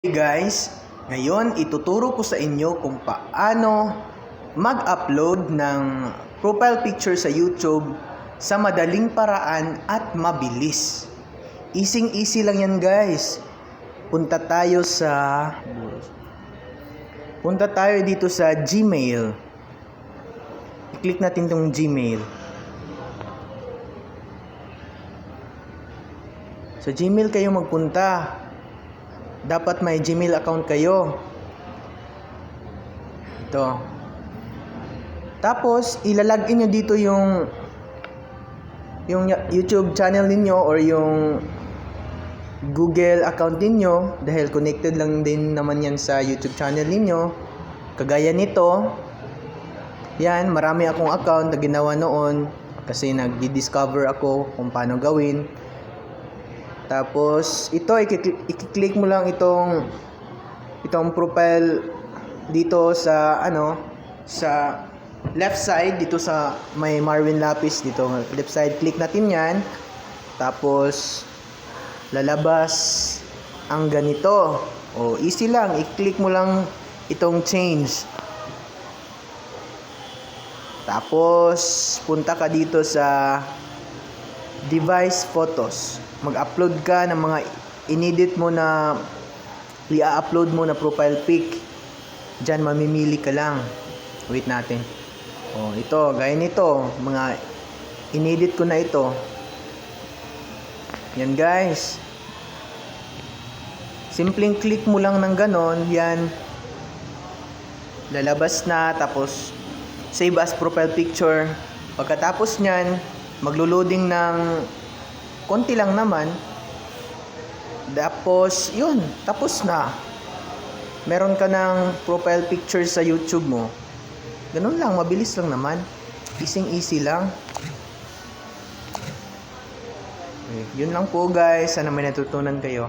Hey guys, ngayon ituturo ko sa inyo kung paano mag-upload ng profile picture sa YouTube sa madaling paraan at mabilis. Easy lang yan guys. Punta tayo dito sa Gmail. I-click natin tong Gmail. Sa Gmail kayo magpunta. Dapat may Gmail account kayo. Ito. Tapos, ilalagin nyo dito yung YouTube channel ninyo or yung Google account ninyo dahil connected lang din naman yan sa YouTube channel ninyo. Kagaya nito. Yan, marami akong account na ginawa noon kasi nag-discover ako kung paano gawin. Tapos ito i-click mo lang itong profile dito sa sa left side dito sa may Marvin Lapis dito left side, click natin 'yan. Tapos lalabas ang ganito. Easy lang, i-click mo lang itong change. Tapos punta ka dito sa device photos. Mag-upload ka ng mga inedit mo na i-upload mo na profile pic. Diyan mamimili ka lang. Wait natin. Ito, gaya nito, mga inedit ko na ito. Yan guys. Simpleng click mo lang ng ganon, yan. Lalabas na, tapos save as profile picture. Pagkatapos niyan, maglo-loading ng konti lang naman. Tapos, yun. Tapos na. Meron ka ng profile picture sa YouTube mo. Ganun lang. Mabilis lang naman. Easy lang. Okay, yun lang po guys. Sana may natutunan kayo.